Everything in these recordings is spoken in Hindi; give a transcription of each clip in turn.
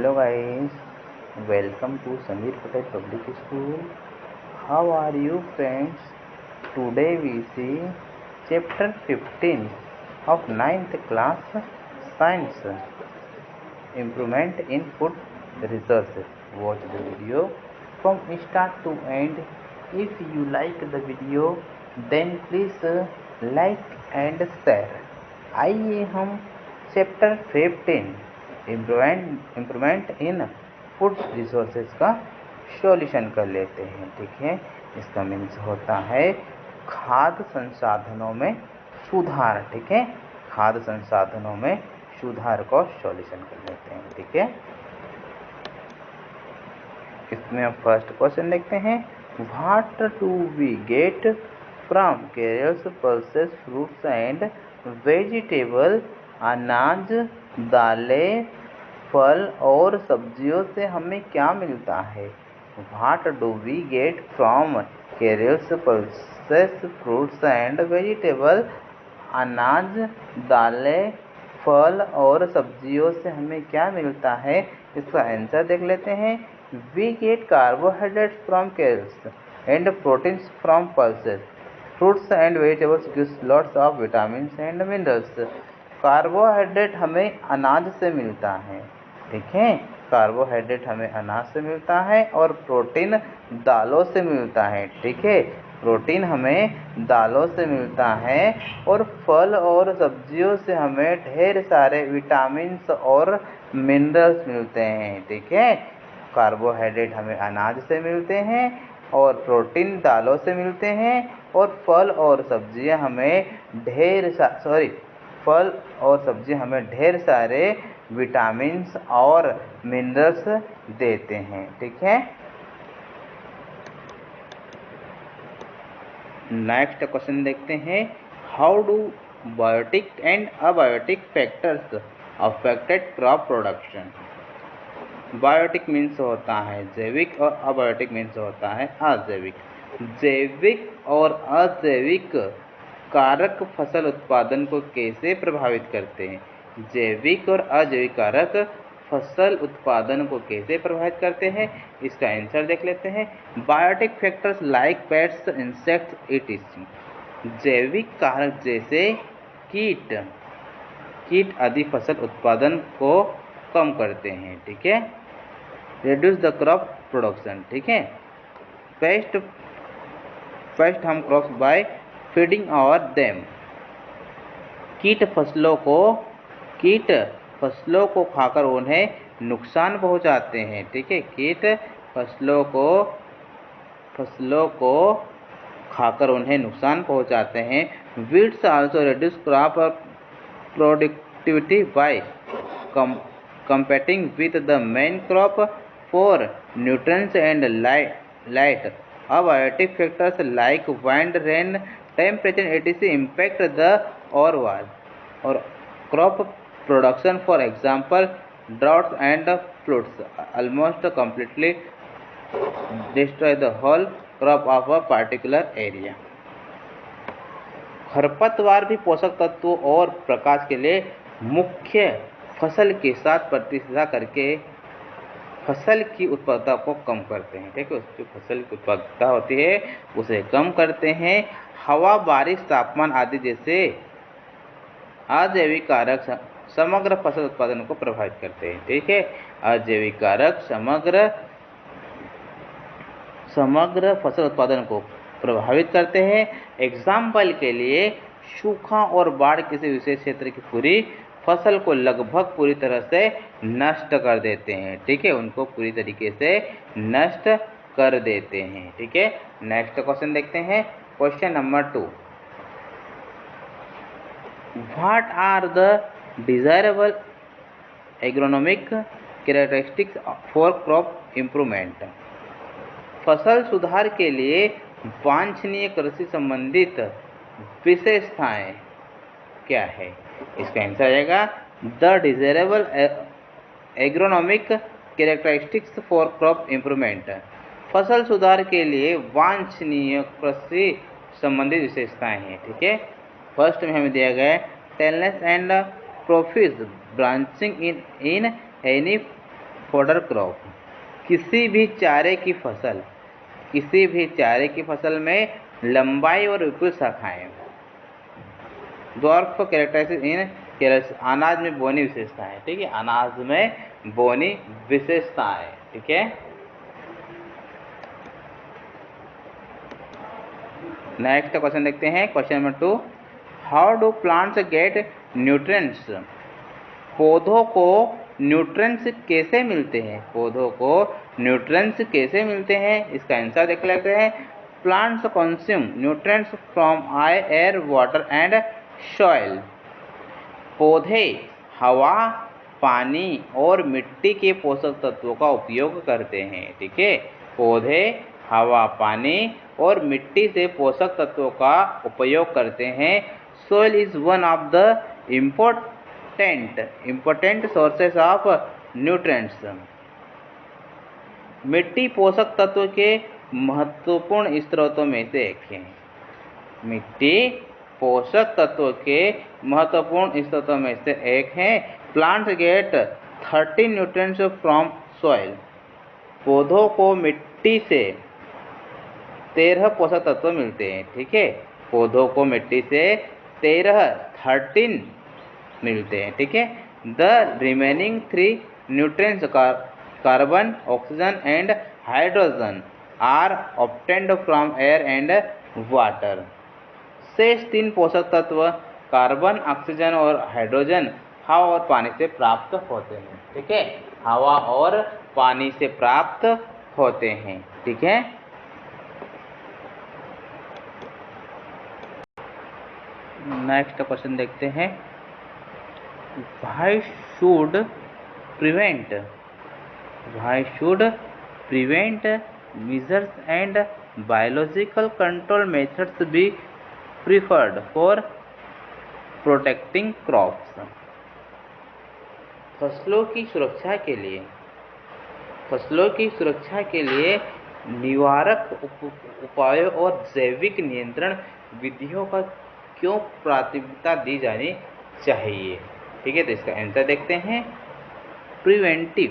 Hello guys, welcome to Samir Patel Public School. How are you friends? Today we see chapter 15 of 9th class Science, Improvement in Food Resources. Watch the video from start to end. If you like the video then please like and share. आइए हम chapter 15 improvement in food resources का सॉल्यूशन कर लेते हैं। ठीक है, इसका मीन्स होता है खाद्य संसाधनों में सुधार। ठीक है, खाद्य संसाधनों में सुधार को सॉल्यूशन कर लेते हैं। ठीक है, इसमें हम फर्स्ट क्वेश्चन देखते हैं, what do we get from cereals pulses fruits and vegetable. अनाज, दालें, फल और सब्जियों से हमें क्या मिलता है। What do we get from cereals pulses fruits and vegetable. अनाज, दालें, फल और सब्जियों से हमें क्या मिलता है। इसका आंसर देख लेते हैं। We get carbohydrates from cereals and proteins from pulses. Fruits and vegetables gives lots of vitamins and minerals. Carbohydrate हमें अनाज से मिलता है। ठीक है, कार्बोहाइड्रेट हमें अनाज से मिलता है और प्रोटीन दालों से मिलता है। ठीक है, प्रोटीन हमें दालों से मिलता है और फल और सब्जियों से हमें ढेर सारे विटामिन्स और मिनरल्स मिलते हैं। ठीक है, कार्बोहाइड्रेट हमें अनाज से मिलते हैं और प्रोटीन दालों से मिलते हैं और फल और सब्जियां हमें ढेर सारे विटामिन्स और मिनरल्स देते हैं। ठीक है, नेक्स्ट क्वेश्चन देखते हैं, how do biotic and abiotic factors affected crop production. Biotic means होता है जैविक और अबायोटिक मीन्स होता है अजैविक। जैविक और अजैविक कारक फसल उत्पादन को कैसे प्रभावित करते हैं। जैविक और अजैविक कारक फसल उत्पादन को कैसे प्रभावित करते हैं, इसका आंसर देख लेते हैं। Biotic factors like pests, insects etc। जैविक कारक जैसे कीट आदि फसल उत्पादन को कम करते हैं। ठीक है, रिड्यूस द क्रॉप प्रोडक्शन। ठीक है, पेस्ट हम क्रॉप्स बाय फीडिंग और देम। कीट फसलों को खाकर उन्हें नुकसान पहुंचाते हैं। ठीक है, कीट फसलों को खाकर उन्हें नुकसान पहुंचाते हैं। Weeds also reduce crop productivity bye competing with the main crop for nutrients and light. Abiotic factors like wind, rain, temperature etc. impact the or crop production. For example, droughts and floods almost completely destroy the whole crop of a particular area. खरपतवार भी पोषक तत्वों और प्रकाश के लिए मुख्य फसल के साथ प्रतिस्पर्धा करके फसल की उत्पादकता को कम करते हैं। ठीक है, जो फसल की उत्पादकता होती है उसे कम करते हैं। हवा, बारिश, तापमान आदि जैसे अजैविक कारक समग्र फसल उत्पादन को प्रभावित करते हैं। ठीक है, अजैविक कारक समग्र फसल उत्पादन को प्रभावित करते हैं। एग्जाम्पल के लिए सूखा और बाढ़ किसी विशेष क्षेत्र की पूरी फसल को लगभग पूरी तरह से नष्ट कर देते हैं। ठीक है, उनको पूरी तरीके से नष्ट कर देते हैं। ठीक है, नेक्स्ट क्वेश्चन देखते हैं, question number 2, what are the desirable agronomic characteristics for crop improvement. फसल सुधार के लिए वांछनीय कृषि संबंधित विशेषताएं क्या है। इसका आंसर आएगा the desirable agronomic characteristics for crop improvement. फसल सुधार के लिए वांछनीय कृषि संबंधित विशेषताएं हैं। ठीक है, फर्स्ट में हमें दिया गया है tallness and profuse branching in any fodder crop, किसी भी चारे की फसल में लंबाई और विपुल शाखाएं। ड्वार्फ कैरेक्टरिस्टिक इन कैरेट्स, अनाज में बोनी विशेषताएं। ठीक है, अनाज में बोनी विशेषताएं। ठीक है, नेक्स्ट क्वेश्चन देखते हैं। Question number 2, how do plants get nutrients? पौधों को न्यूट्रिएंट्स कैसे मिलते हैं? पौधों को न्यूट्रिएंट्स कैसे मिलते हैं? इसका आंसर देख लेते हैं। Plants consume nutrients from air, water and soil. पौधे हवा, पानी और मिट्टी के पोषक तत्वों का उपयोग करते हैं। ठीक है, पौधे हवा, पानी और मिट्टी से पोषक तत्वों का उपयोग करते हैं। Soil is one of the important sources of nutrients. मिट्टी पोषक तत्व के महत्वपूर्ण स्रोतों में से एक है। मिट्टी पोषक तत्व के महत्वपूर्ण स्रोतों में से एक है। Plants get 13 nutrients from soil. पौधों को मिट्टी से 13 पोषक तत्व मिलते हैं। ठीक है, पौधों को मिट्टी से 13 मिलते हैं। ठीक है, the remaining 3 nutrients carbon, oxygen and hydrogen are obtained from air and water. शेष 3 पोषक तत्व कार्बन, ऑक्सीजन और हाइड्रोजन हवा और पानी से प्राप्त होते हैं। ठीक है, हवा और पानी से प्राप्त होते हैं। ठीक है, नेक्स्ट क्वेश्चन देखते हैं। Why should prevent measures and biological control methods be preferred for protecting crops? फसलों की सुरक्षा के लिए निवारक उपायों और जैविक नियंत्रण विधियों का क्यों प्राथमिकता दी जानी चाहिए? ठीक है, तो इसका आंसर देखते हैं। Preventive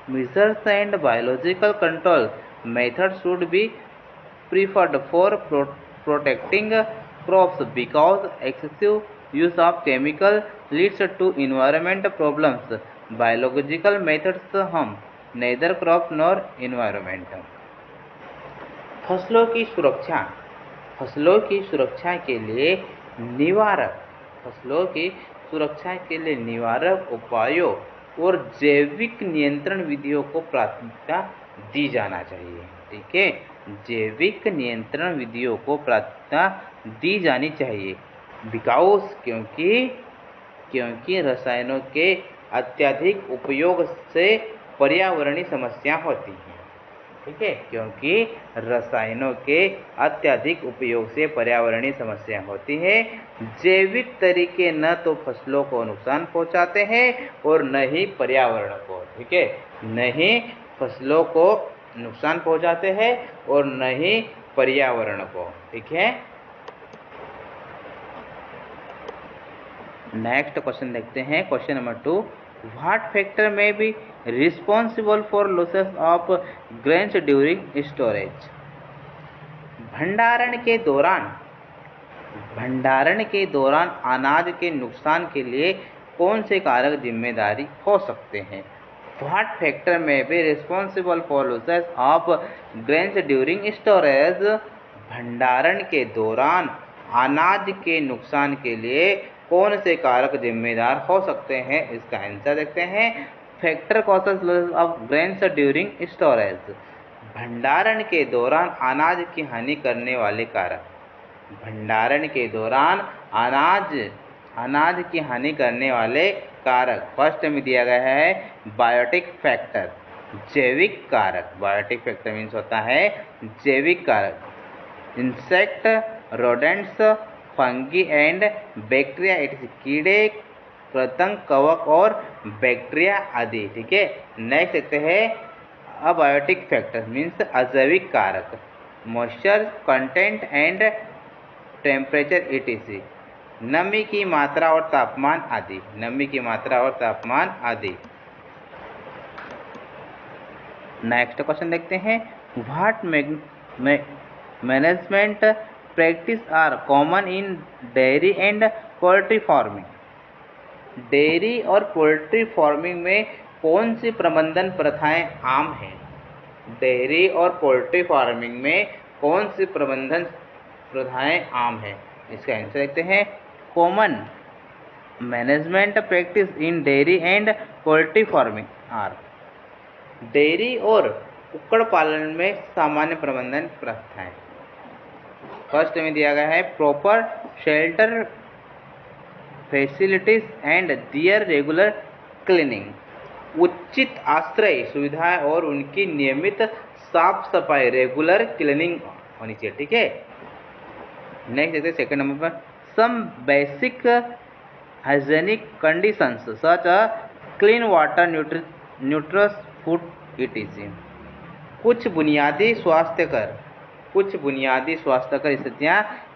measures and biological control methods should be preferred for protecting crops because excessive use of chemical leads to environment problems. Biological methods harm neither crop nor environment. फसलों की सुरक्षा के लिए निवारक उपायों और जैविक नियंत्रण विधियों को प्राथमिकता दी जाना चाहिए। ठीक है, जैविक नियंत्रण विधियों को प्राथमिकता दी जानी चाहिए। बिकॉज क्योंकि रसायनों के अत्यधिक उपयोग से पर्यावरणीय समस्या होती है। ठीक है, क्योंकि रसायनों के अत्यधिक उपयोग से पर्यावरणीय समस्या होती है। जैविक तरीके न तो फसलों को नुकसान पहुंचाते हैं और न ही पर्यावरण को। ठीक है, न ही फसलों को नुकसान पहुंचाते हैं और न ही पर्यावरण को। ठीक है, नेक्स्ट क्वेश्चन देखते हैं। क्वेश्चन नंबर 2, व्हाट फैक्टर में be responsible for losses of grains during storage? भंडारण के दौरान अनाज के नुकसान के लिए कौन से कारक जिम्मेदारी हो सकते हैं? व्हाट फैक्टर में be responsible for losses of grains during storage? भंडारण के दौरान अनाज के नुकसान के लिए कौन से कारक जिम्मेदार हो सकते हैं? इसका आंसर देखते हैं। Factor causes loss of grains during storage. भंडारण के दौरान अनाज की हानि करने वाले कारक। भंडारण के दौरान अनाज की हानि करने वाले कारक फर्स्ट में दिया गया है बायोटिक फैक्टर, जैविक कारक। बायोटिक फैक्टर मीन्स होता है जैविक कारक। Insect, rodents, fungi and bacteria, कीड़े, पतंग, कवक और बैक्टीरिया आदि। ठीक है, नेक्स्ट देखते हैं अबायोटिक फैक्टर मीन्स अजैविक कारक, moisture content and temperature etc, नमी की मात्रा और तापमान आदि। नमी की मात्रा और तापमान आदि। नेक्स्ट क्वेश्चन देखते हैं, what management practice are common in dairy and poultry farming. Dairy और पोल्ट्री फार्मिंग में कौन सी प्रबंधन प्रथाएं आम हैं? डेयरी और पोल्ट्री फार्मिंग में कौन सी प्रबंधन प्रथाएं आम हैं? इसका आंसर देखते हैं, common management practice in dairy and poultry farming are. Dairy और कुक्कुट पालन में सामान्य प्रबंधन प्रथाएं। फर्स्ट में दिया गया है, proper shelter facilities and their regular cleaning. उचित आश्रय सुविधाएं और उनकी नियमित साफ सफाई, रेगुलर क्लीनिंग होनी चाहिए। ठीक है। नेक्स्ट देखते हैं सेकंड नंबर पर, some basic hygienic conditions such a clean water, nutritious food etc। कुछ बुनियादी स्वास्थ्यकर स्थितियां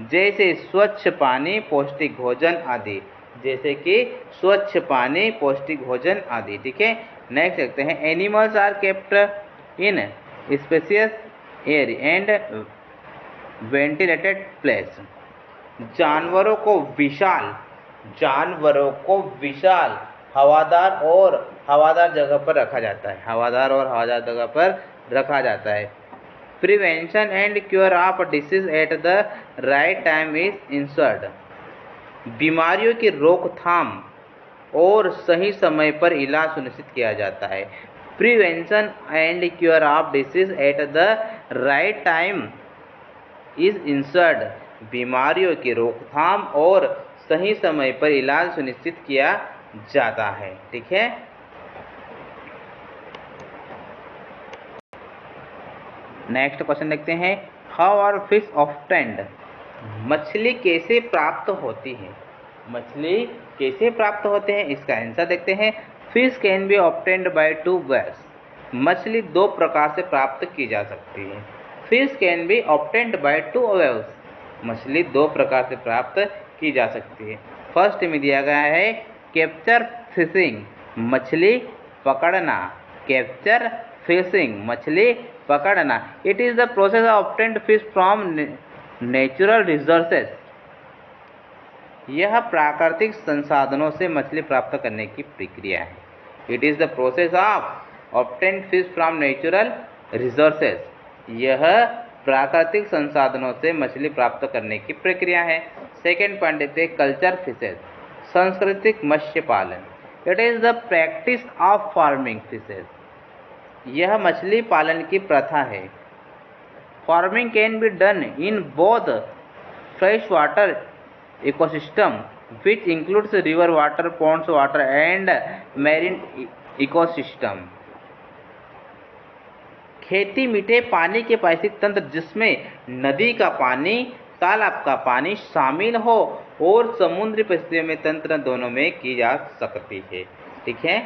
जैसे स्वच्छ पानी, पौष्टिक भोजन आदि। जैसे कि स्वच्छ पानी, पौष्टिक भोजन आदि। ठीक है। नेक्स्ट देखते हैं, animals are kept in spacious air and ventilated place. जानवरों को विशाल हवादार जगह पर रखा जाता है। Prevention and cure of disease at the right time is ensured. बीमारियों की रोकथाम और सही समय पर इलाज सुनिश्चित किया जाता है। Prevention and cure of disease at the right time is ensured. बीमारियों की रोकथाम और सही समय पर इलाज सुनिश्चित किया जाता है। ठीक है। नेक्स्ट क्वेश्चन देखते हैं, हाउ आर फिश ऑब्टेन्ड। मछली कैसे प्राप्त होती है? इसका आंसर देखते हैं, fish can be obtained by 2 ways. मछली 2 प्रकार से प्राप्त की जा सकती है। Fish can be obtained by 2 ways. मछली 2 प्रकार से प्राप्त की जा सकती है। फर्स्ट में दिया गया है, कैप्चर फिशिंग, मछली पकड़ना। कैप्चर फिशिंग, मछली पकड़ना। It is the process of obtained fish from natural resources. यह प्राकृतिक संसाधनों से मछली प्राप्त करने की प्रक्रिया है। It is the process of obtained fish from natural resources. यह प्राकृतिक संसाधनों से मछली प्राप्त करने की प्रक्रिया है। सेकेंड पॉइंट देखते हैं, कल्चर फिशेज, सांस्कृतिक मत्स्य पालन। It is the practice of farming fishes. यह मछली पालन की प्रथा है। Farming can be done in both fresh water ecosystem which includes river water, ponds water and marine ecosystem. खेती मीठे पानी के पारिस्थितिक तंत्र जिसमें नदी का पानी, तालाब का पानी शामिल हो और समुद्री परिस्थितियों में तंत्र दोनों में की जा सकती है। ठीक है।